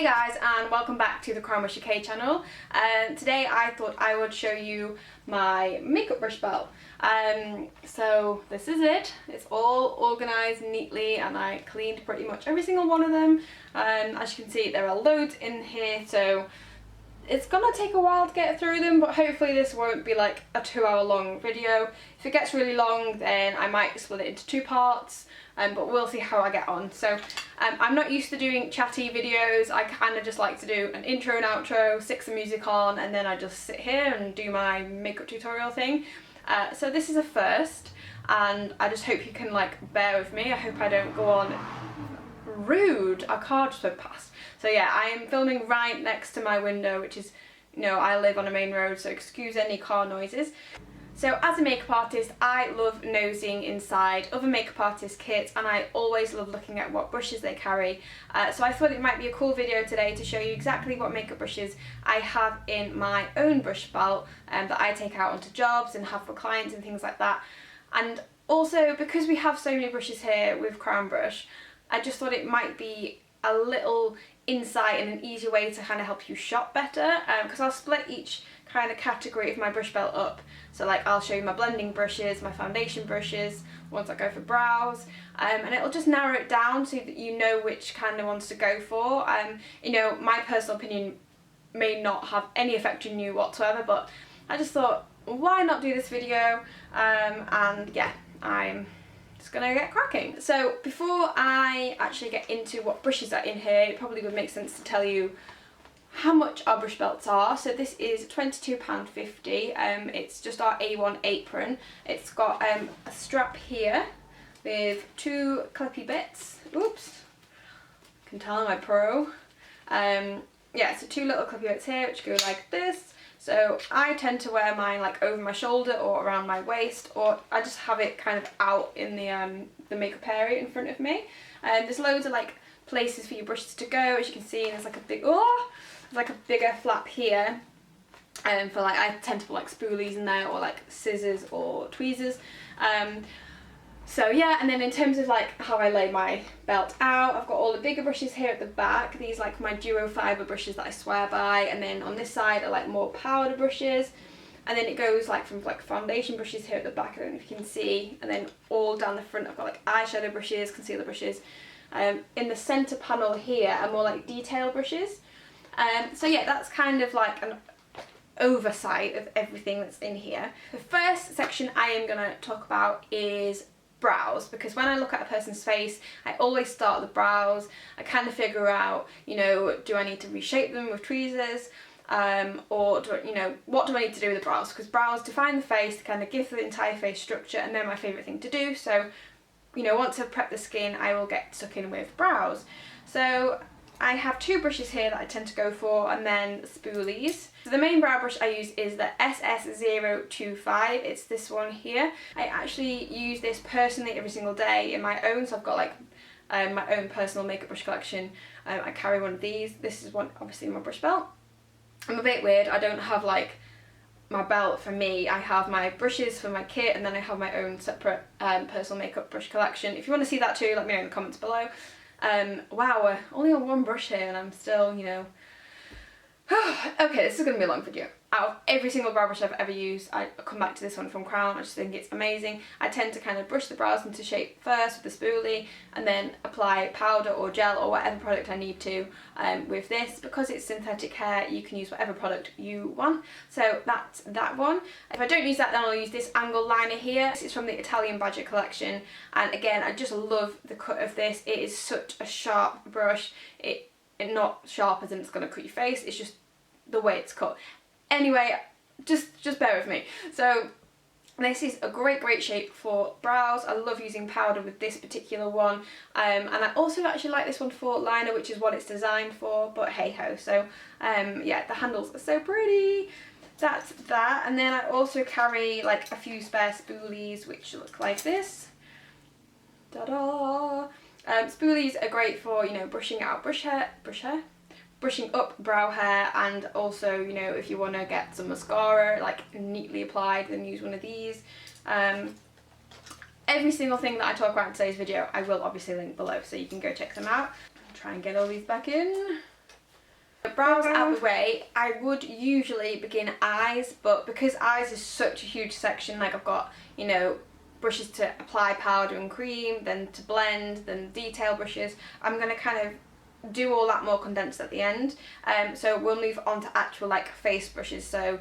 Hey guys, and welcome back to the Crownbrush UK channel. Today I thought I would show you my makeup brush belt. So this is it. It's all organised neatly and I cleaned pretty much every single one of them. As you can see, there are loads in here, so it's gonna take a while to get through them, but hopefully this won't be like a 2-hour long video. If it gets really long, then I might split it into 2 parts. But we'll see how I get on. So I'm not used to doing chatty videos. I kind of just like to do an intro and outro, stick some music on, and then I just sit here and do my makeup tutorial thing. So this is a first, and I just hope you can like bear with me. I hope I don't go on rude. A car just went past. So yeah, I am filming right next to my window, which is, you know, I live on a main road, so excuse any car noises. So as a makeup artist, I love nosing inside other makeup artist kits, and I always love looking at what brushes they carry. So I thought it might be a cool video today to show you exactly what makeup brushes I have in my own brush belt that I take out onto jobs and have for clients and things like that. And also, because we have so many brushes here with Crownbrush, I just thought it might be a little insight and an easier way to kind of help you shop better, because I'll split each kind of category of my brush belt up. So like I'll show you my blending brushes, my foundation brushes, ones that go for brows, and it'll just narrow it down so that you know which kind of ones to go for. You know, my personal opinion may not have any effect on you whatsoever, but I just thought, why not do this video? And yeah, I'm just gonna get cracking. So before I actually get into what brushes are in here, it probably would make sense to tell you how much our brush belts are. So this is £22.50. It's just our A1 apron. It's got a strap here with 2 clippy bits. Oops, can tell I'm a pro. Yeah, so 2 little clippy bits here which go like this. So I tend to wear mine like over my shoulder or around my waist, or I just have it kind of out in the makeup area in front of me. There's loads of like places for your brushes to go, as you can see, and there's like a bigger flap here, for like, I tend to put like spoolies in there, or like scissors or tweezers. So yeah, and then in terms of like how I lay my belt out, I've got all the bigger brushes here at the back. These like my duo fibre brushes that I swear by, and then on this side are like more powder brushes, and then it goes like from like foundation brushes here at the back, I don't know if you can see, and then all down the front I've got like eyeshadow brushes, concealer brushes. In the centre panel here are more like detail brushes. So yeah, that's kind of like an oversight of everything that's in here. The first section I am going to talk about is brows, because when I look at a person's face, I always start at the brows. I kind of figure out, you know, do I need to reshape them with tweezers, or do I, you know, what do I need to do with the brows? Because brows define the face, they kind of give the entire face structure, and they're my favourite thing to do. So, you know, once I've prepped the skin, I will get stuck in with brows. So I have 2 brushes here that I tend to go for, and then spoolies. So the main brow brush I use is the SS025. It's this one here. I actually use this personally every single day in my own, so I've got like my own personal makeup brush collection. I carry one of these. This is one obviously in my brush belt. I'm a bit weird, I don't have like my belt for me. I have my brushes for my kit, and then I have my own separate personal makeup brush collection. If you want to see that too, let me know in the comments below. Wow, we're only on 1 brush here and I'm still, you know... Okay, this is going to be a long video. Out of every single brow brush I've ever used, I come back to this one from Crown. I just think it's amazing. I tend to kind of brush the brows into shape first with the spoolie, and then apply powder or gel or whatever product I need to with this. Because it's synthetic hair, you can use whatever product you want. So that's that one. If I don't use that, then I'll use this angle liner here. This is from the Italian Badger collection, and again, I just love the cut of this. It is such a sharp brush. It not sharp as in it's going to cut your face, it's just the way it's cut. Anyway, just bear with me. So this is a great shape for brows. I love using powder with this particular one, and I also actually like this one for liner, which is what it's designed for, but hey ho. So yeah, the handles are so pretty. That's that. And then I also carry like a few spare spoolies which look like this. Ta-da! Spoolies are great for, you know, brushing out brushing up brow hair, and also, you know, if you want to get some mascara like neatly applied, then use one of these. Every single thing that I talk about in today's video I will obviously link below, so you can go check them out. I'll try and get all these back in. Brows out of the way, I would usually begin eyes, but because eyes is such a huge section, like I've got, you know, brushes to apply powder and cream, then to blend, then detail brushes, I'm going to kind of do all that more condensed at the end. So we'll move on to actual like face brushes, so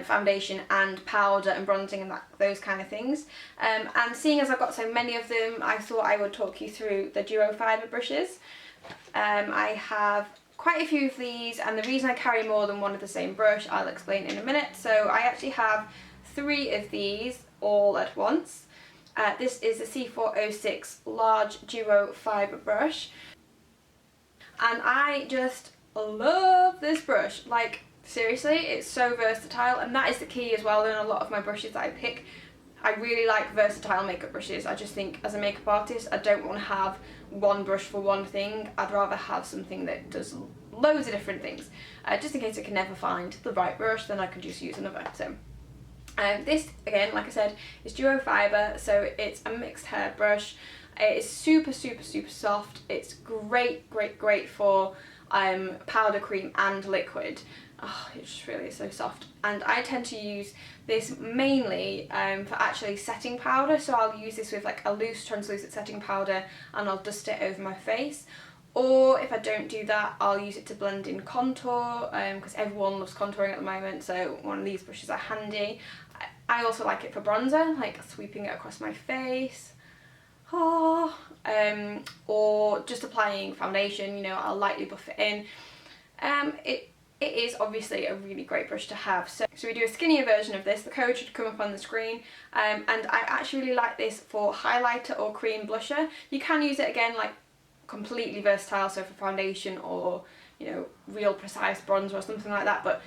foundation and powder and bronzing and those kind of things. And seeing as I've got so many of them, I thought I would talk you through the duo fibre brushes. I have quite a few of these, and the reason I carry more than one of the same brush I'll explain in a minute. So I actually have 3 of these all at once. This is a C406 large duo fibre brush. And I just love this brush. Like, seriously, it's so versatile, and that is the key as well in a lot of my brushes that I pick. I really like versatile makeup brushes. I just think as a makeup artist, I don't want to have one brush for one thing. I'd rather have something that does loads of different things. Just in case I can never find the right brush, then I can just use another. So this, again, like I said, is duo fibre, so it's a mixed hair brush. It's super soft. It's great for powder, cream and liquid. Oh, it just really is so soft. And I tend to use this mainly for actually setting powder. So I'll use this with like a loose translucent setting powder and I'll dust it over my face. Or if I don't do that, I'll use it to blend in contour, because everyone loves contouring at the moment, so one of these brushes are handy. I also like it for bronzer, like sweeping it across my face. Or just applying foundation, you know, I'll lightly buff it in. It is obviously a really great brush to have. So we do a skinnier version of this. The code should come up on the screen. And I actually really like this for highlighter or cream blusher. You can use it again like completely versatile, so for foundation or, you know, real precise bronzer or something like that. But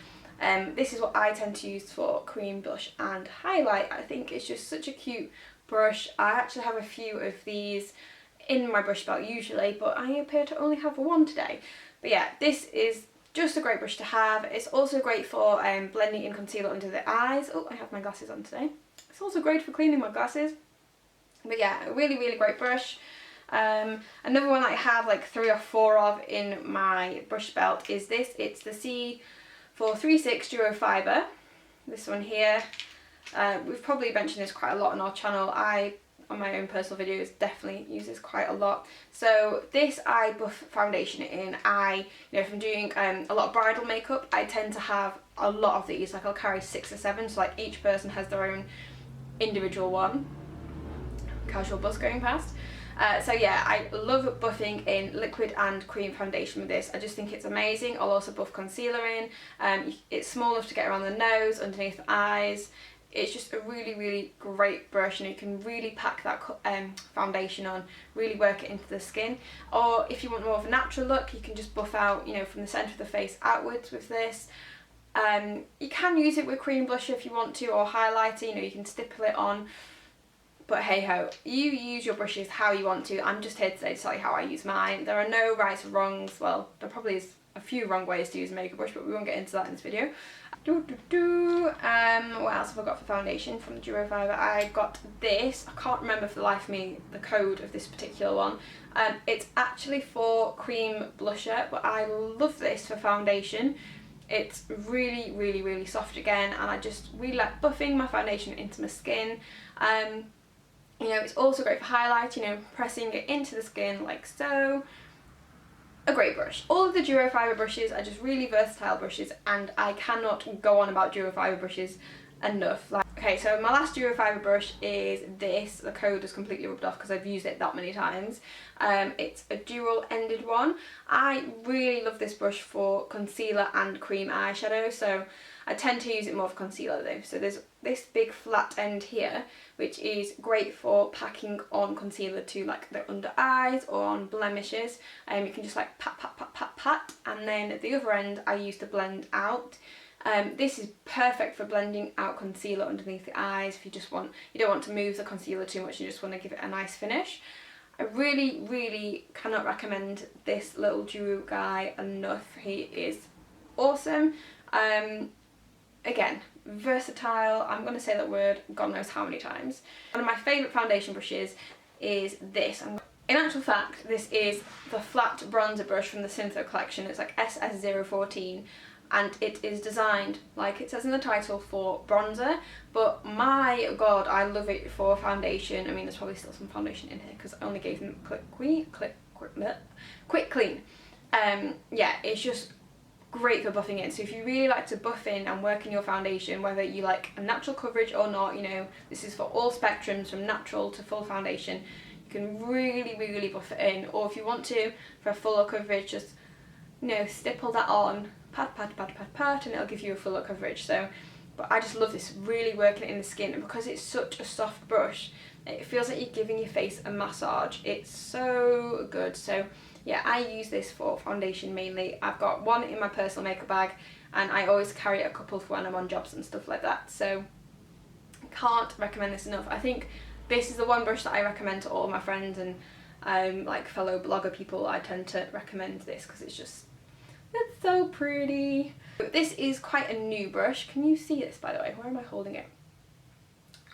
this is what I tend to use for cream blush and highlight. I think it's just such a cute brush. I actually have a few of these in my brush belt usually, but I appear to only have one today. But yeah, this is just a great brush to have. It's also great for blending in concealer under the eyes. Oh, I have my glasses on today. It's also great for cleaning my glasses. But yeah, a really great brush. Another one that I have like 3 or 4 of in my brush belt is this. It's the C436 Duo Fibre. This one here. We've probably mentioned this quite a lot on our channel. I, on my own personal videos, definitely use this quite a lot. So this I buff foundation in. You know, if I'm doing a lot of bridal makeup, I tend to have a lot of these. Like I'll carry 6 or 7, so like each person has their own individual one. Casual bus going past. So yeah, I love buffing in liquid and cream foundation with this. I just think it's amazing. I'll also buff concealer in. It's small enough to get around the nose, underneath the eyes. It's just a really great brush, and you can really pack that foundation on, really work it into the skin. Or if you want more of a natural look, you can just buff out, you know, from the centre of the face outwards with this. You can use it with cream blusher if you want to, or highlighter, you know, you can stipple it on. But hey ho, you use your brushes how you want to. I'm just here today to tell you how I use mine. There are no rights or wrongs. Well, there probably is a few wrong ways to use a makeup brush, but we won't get into that in this video. What else have I got for foundation from the Duo Fibre? I got this. I can't remember for the life of me the code of this particular one. It's actually for cream blusher, but I love this for foundation. It's really soft again, and I just really like buffing my foundation into my skin. You know, it's also great for highlight, you know, pressing it into the skin like so. A great brush. All of the Duo Fibre brushes are just really versatile brushes, and I cannot go on about Duo Fibre brushes enough. Like, okay, so my last Duo Fibre brush is this. The code is completely rubbed off because I've used it that many times. It's a dual ended one. I really love this brush for concealer and cream eyeshadow, so I tend to use it more for concealer though. So there's this big flat end here, which is great for packing on concealer to like the under eyes or on blemishes. You can just like pat, and then the other end I use to blend out. This is perfect for blending out concealer underneath the eyes if you don't want to move the concealer too much, you just want to give it a nice finish. I really cannot recommend this little duo guy enough. He is awesome. Again, versatile. I'm going to say that word God knows how many times. One of my favourite foundation brushes is this. In actual fact, this is the flat bronzer brush from the Syntho collection. It's like SS014, and it is designed, like it says in the title, for bronzer, but my god, I love it for foundation. I mean, there's probably still some foundation in here because I only gave them quick clean. Yeah, it's just great for buffing in. So if you really like to buff in and work in your foundation, whether you like a natural coverage or not, you know, this is for all spectrums from natural to full foundation. You can really buff it in, or if you want to, for a fuller coverage, just, you know, stipple that on, pat, and it'll give you a fuller coverage. So, but I just love this, really working it in the skin, and because it's such a soft brush, it feels like you're giving your face a massage. It's so good. So yeah, I use this for foundation mainly. I've got one in my personal makeup bag, and I always carry a couple for when I'm on jobs and stuff like that. So can't recommend this enough. I think this is the one brush that I recommend to all my friends and like fellow blogger people. I tend to recommend this because it's so pretty. This is quite a new brush. Can you see this, by the way? Where am I holding it?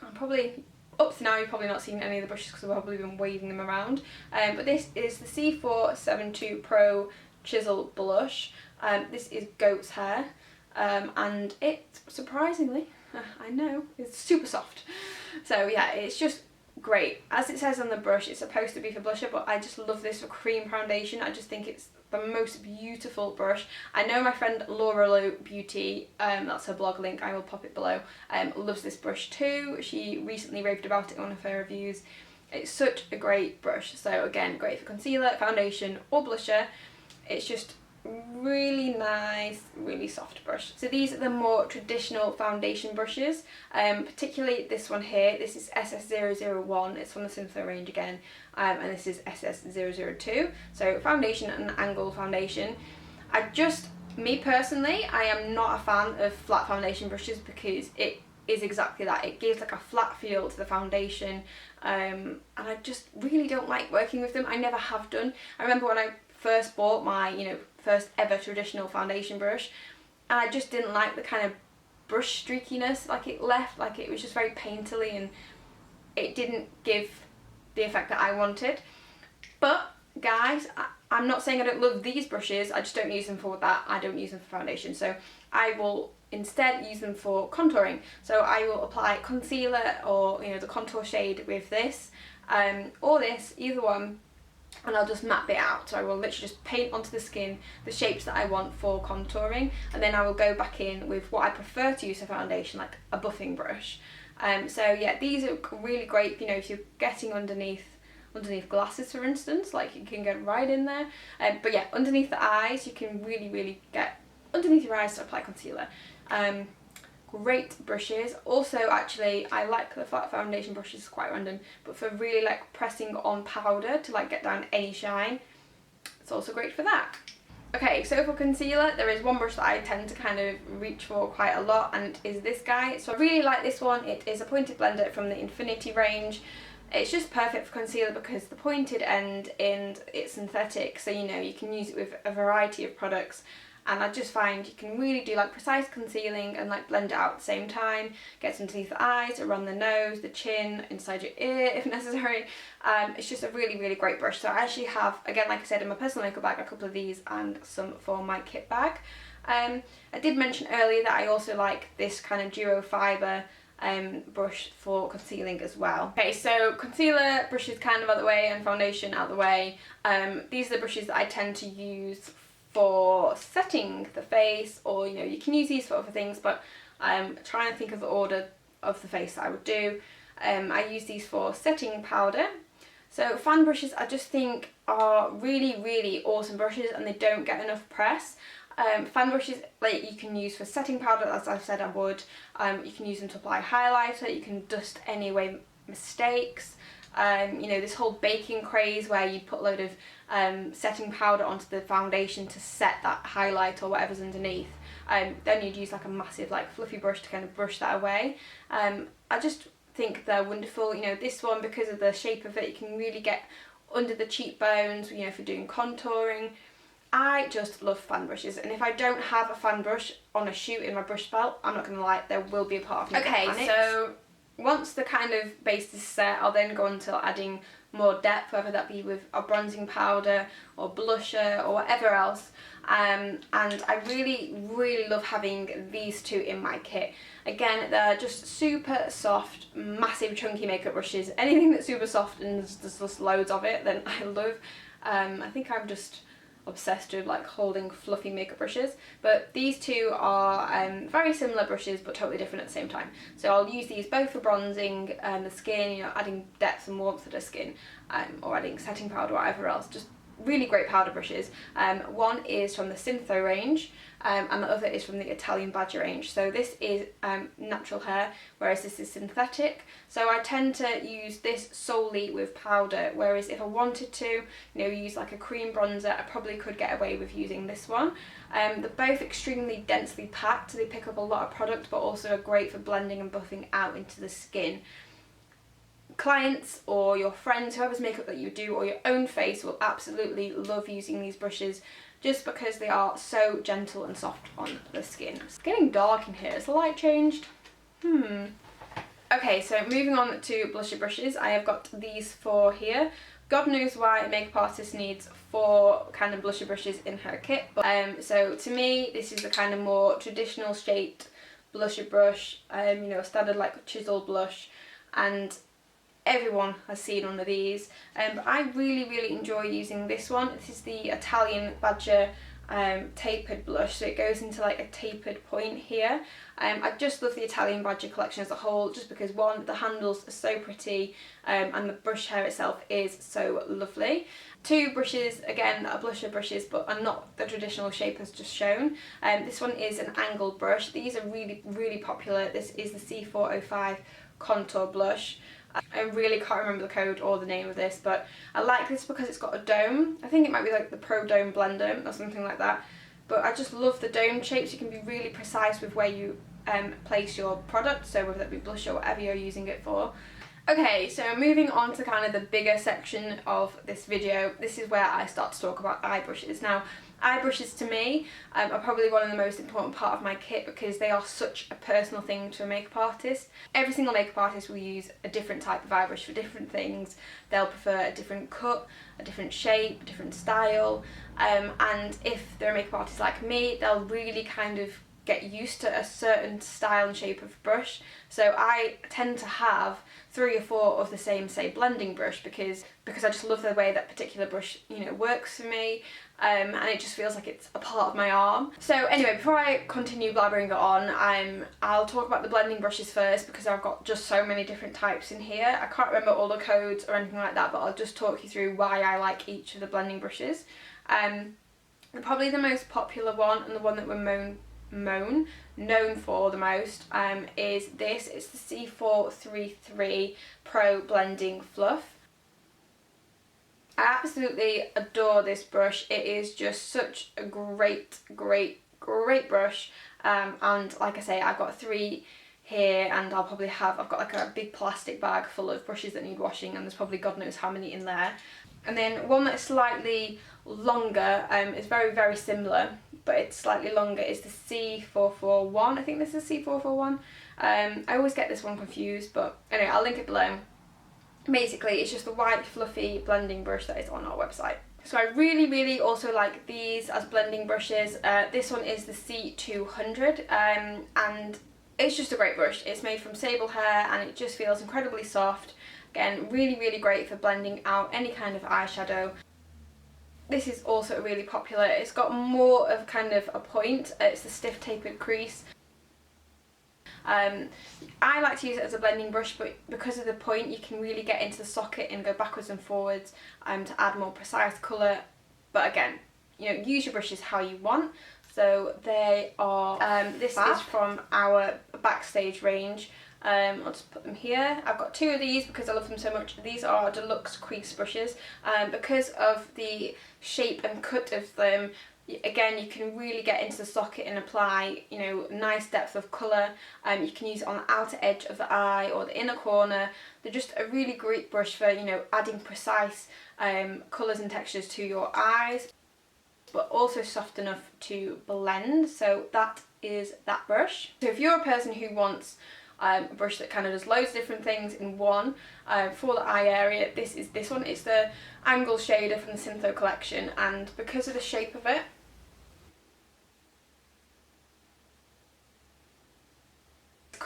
I'm probably, up to now you've probably not seen any of the brushes because I've probably been waving them around. But this is the C472 Pro Chisel Blush. This is goat's hair, and it surprisingly, I know, it's super soft. So yeah, it's just great. As it says on the brush, it's supposed to be for blusher, but I just love this for cream foundation. I just think it's the most beautiful brush. I know my friend Laura Lowe Beauty, that's her blog link, I will pop it below, loves this brush too. She recently raved about it in one of her reviews. It's such a great brush. So again, great for concealer, foundation or blusher. It's just really nice, really soft brush. So these are the more traditional foundation brushes, particularly this one here. This is SS001, it's from the Syntho range again, and this is SS002, so foundation and angle foundation. Me personally, I am not a fan of flat foundation brushes because it is exactly that. It gives like a flat feel to the foundation, and I just really don't like working with them. I never have done. I remember when I first bought my, you know, first ever traditional foundation brush, and I just didn't like the kind of brush streakiness like it left. Like it was just very painterly and it didn't give the effect that I wanted. But guys, I'm not saying I don't love these brushes, I just don't use them for that. I don't use them for foundation, so I will instead use them for contouring. So I will apply concealer or, you know, the contour shade with this, or this, either one, and I'll just map it out. So I will literally just paint onto the skin the shapes that I want for contouring, and then I will go back in with what I prefer to use for foundation, like a buffing brush. So yeah, these are really great, you know, if you're getting underneath glasses, for instance, like you can get right in there. But yeah, underneath the eyes, you can really get underneath your eyes to apply concealer. Great brushes. Also, actually, I like the flat foundation brushes, quite random, but for really like pressing on powder to like get down any shine, it's also great for that. Okay, so for concealer, there is one brush that I tend to kind of reach for quite a lot, and it is this guy. So I really like this one. It is a pointed blender from the Infinity range. It's just perfect for concealer because the pointed end and it's synthetic, so you know you can use it with a variety of products. And I just find you can really do like precise concealing and like blend it out at the same time. Gets underneath the eyes, around the nose, the chin, inside your ear if necessary. It's just a really great brush. So I actually have, again, like I said, in my personal makeup bag, a couple of these and some for my kit bag. I did mention earlier that I also like this kind of duo fibre brush for concealing as well. Okay, so concealer brushes kind of out the way and foundation out the way. These are the brushes that I tend to use for setting the face, or you know, you can use these for other things, but I'm trying to think of the order of the face that I would do. I use these for setting powder. So fan brushes, I just think are really awesome brushes, and they don't get enough press. Fan brushes, like, you can use for setting powder, as I've said I would. You can use them to apply highlighter, you can dust any away mistakes. You know, this whole baking craze where you put a load of setting powder onto the foundation to set that highlight or whatever's underneath. Then you'd use like a massive like fluffy brush to kind of brush that away. I just think they're wonderful. You know, this one, because of the shape of it, you can really get under the cheekbones, you know, if you're doing contouring. I just love fan brushes, and if I don't have a fan brush on a shoot in my brush belt, I'm not gonna lie, there will be a part of me that panics. So once the kind of base is set, I'll then go on to adding more depth, whether that be with a bronzing powder or blusher or whatever else. And I really love having these two in my kit. Again, they're just super soft, massive chunky makeup brushes. Anything that's super soft and there's just loads of it, then I love. I think I'm just obsessed with like holding fluffy makeup brushes, but these two are very similar brushes but totally different at the same time. So I'll use these both for bronzing the skin, you know, adding depth and warmth to the skin, or adding setting powder or whatever else. Just really great powder brushes. One is from the Syntho range, and the other is from the Italian Badger range. So this is natural hair, whereas this is synthetic. So I tend to use this solely with powder, whereas if I wanted to, you know, use like a cream bronzer, I probably could get away with using this one. They're both extremely densely packed, so they pick up a lot of product, but also are great for blending and buffing out into the skin. Clients or your friends, whoever's makeup that you do, or your own face will absolutely love using these brushes just because they are so gentle and soft on the skin. It's getting dark in here. Has the light changed? Okay, so moving on to blusher brushes. I have got these four here. God knows why a makeup artist needs 4 kind of blusher brushes in her kit. But, so to me, this is the kind of more traditional shaped blusher brush, you know, standard like chisel blush, and everyone has seen one of these, but I really enjoy using this one. This is the Italian Badger tapered blush, so it goes into like a tapered point here. I just love the Italian Badger collection as a whole, just because one, the handles are so pretty, and the brush hair itself is so lovely. 2 brushes, again, that are blusher brushes but are not the traditional shape as just shown. This one is an angled brush. These are really popular. This is the C405 contour blush. I really can't remember the code or the name of this, but I like this because it's got a dome. I think it might be like the Pro Dome Blender or something like that. But I just love the dome shapes. You can be really precise with where you place your product, so whether that be blush or whatever you're using it for. Okay, so moving on to kind of the bigger section of this video, this is where I start to talk about eye brushes. Now, eye brushes to me are probably one of the most important part of my kit because they are such a personal thing to a makeup artist. Every single makeup artist will use a different type of eye brush for different things. They'll prefer a different cut, a different shape, a different style, and if they're a makeup artist like me, they'll really kind of get used to a certain style and shape of brush. So I tend to have 3 or 4 of the same, say, blending brush because I just love the way that particular brush, you know, works for me, and it just feels like it's a part of my arm. So anyway, before I continue blabbering on, I'll talk about the blending brushes first because I've got just so many different types in here. I can't remember all the codes or anything like that, but I'll just talk you through why I like each of the blending brushes. Probably the most popular one, and the one that we're known for the most, is this. It's the C433 Pro Blending Fluff. I absolutely adore this brush. It is just such a great brush, and like I say, I've got 3 here, and I've got like a big plastic bag full of brushes that need washing, and there's probably God knows how many in there. And then one that's slightly longer, is very similar, but it's slightly longer, is the C441. I think this is C441. I always get this one confused, but anyway, I'll link it below. Basically, it's just the white fluffy blending brush that is on our website. So I really also like these as blending brushes. This one is the C200, and it's just a great brush. It's made from sable hair and it just feels incredibly soft. Again, really great for blending out any kind of eyeshadow. This is also really popular. It's got more of kind of a point. It's the stiff tapered crease. I like to use it as a blending brush, but because of the point, you can really get into the socket and go backwards and forwards to add more precise colour. But again, you know, use your brushes how you want. So they are, this is from our Backstage range. I'll just put them here. I've got 2 of these because I love them so much. These are deluxe crease brushes. Because of the shape and cut of them, again, you can really get into the socket and apply, you know, nice depth of colour. You can use it on the outer edge of the eye or the inner corner. They're just a really great brush for, you know, adding precise colours and textures to your eyes, but also soft enough to blend. So that is that brush. So if you're a person who wants a brush that kind of does loads of different things in one. For the eye area, this one. It's the angle shader from the Syntho collection, and because of the shape of it,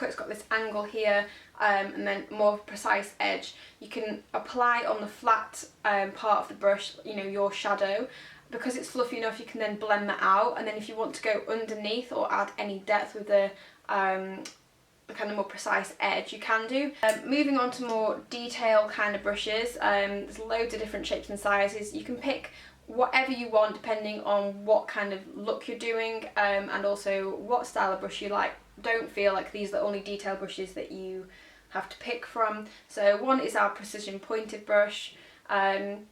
it's got this angle here, and then more precise edge. You can apply on the flat part of the brush, you know, your shadow. Because it's fluffy enough, you can then blend that out, and then if you want to go underneath or add any depth with the kind of more precise edge, you can do. Moving on to more detail kind of brushes, there's loads of different shapes and sizes. You can pick whatever you want depending on what kind of look you're doing, and also what style of brush you like. Don't feel like these are the only detail brushes that you have to pick from. So one is our precision pointed brush, and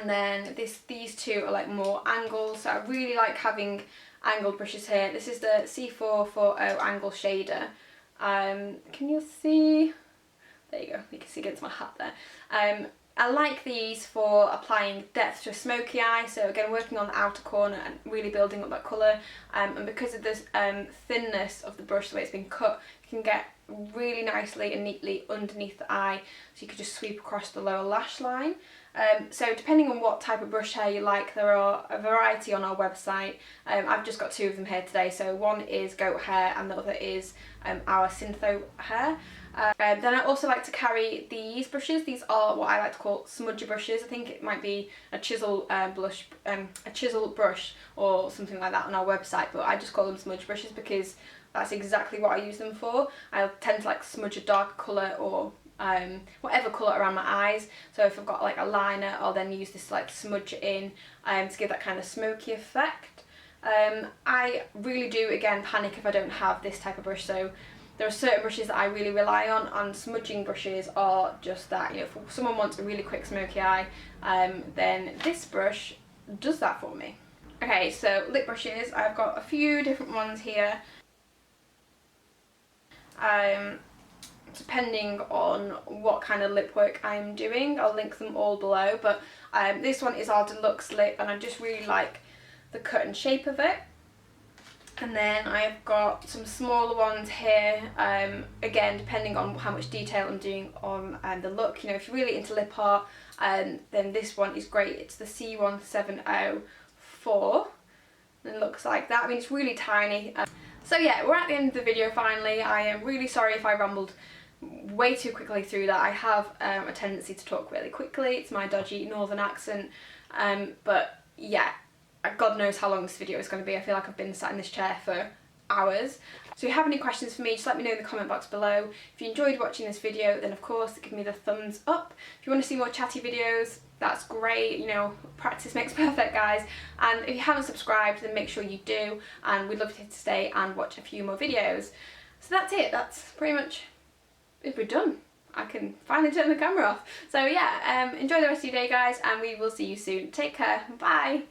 then these two are like more angles. So I really like having angled brushes here. This is the C440 angle shader. Can you see? There you go, you can see against my hat there. I like these for applying depth to a smoky eye, so again working on the outer corner and really building up that colour, and because of this thinness of the brush, the way it's been cut, you can get really nicely and neatly underneath the eye, so you could just sweep across the lower lash line. So depending on what type of brush hair you like, there are a variety on our website. I've just got two of them here today, so one is goat hair and the other is our Syntho hair. Then I also like to carry these brushes. These are what I like to call smudger brushes. I think it might be a chisel brush or something like that on our website, but I just call them smudge brushes because that's exactly what I use them for. I tend to like smudge a dark colour or whatever colour around my eyes. So if I've got like a liner, I'll then use this to like smudge it in to give that kind of smoky effect. I really do again panic if I don't have this type of brush, so there are certain brushes that I really rely on, and smudging brushes are just that. You know, if someone wants a really quick smoky eye, then this brush does that for me. Okay, so lip brushes, I've got a few different ones here. Depending on what kind of lip work I'm doing, I'll link them all below, but this one is our deluxe lip, and I just really like the cut and shape of it. And then I've got some smaller ones here, again depending on how much detail I'm doing on the look. You know, if you're really into lip art, then this one is great. It's the C1704, and it looks like that. I mean, it's really tiny. So yeah, we're at the end of the video finally. I am really sorry if I rambled way too quickly through that. I have a tendency to talk really quickly. It's my dodgy northern accent, but yeah, God knows how long this video is going to be. I feel like I've been sat in this chair for hours. So if you have any questions for me, just let me know in the comment box below. If you enjoyed watching this video, then of course give me the thumbs up. If you want to see more chatty videos, that's great. You know, practice makes perfect, guys. And if you haven't subscribed, then make sure you do, and we'd love you to stay and watch a few more videos. So that's it. That's pretty much it. We're done. I can finally turn the camera off. So yeah, enjoy the rest of your day, guys, and we will see you soon. Take care. Bye.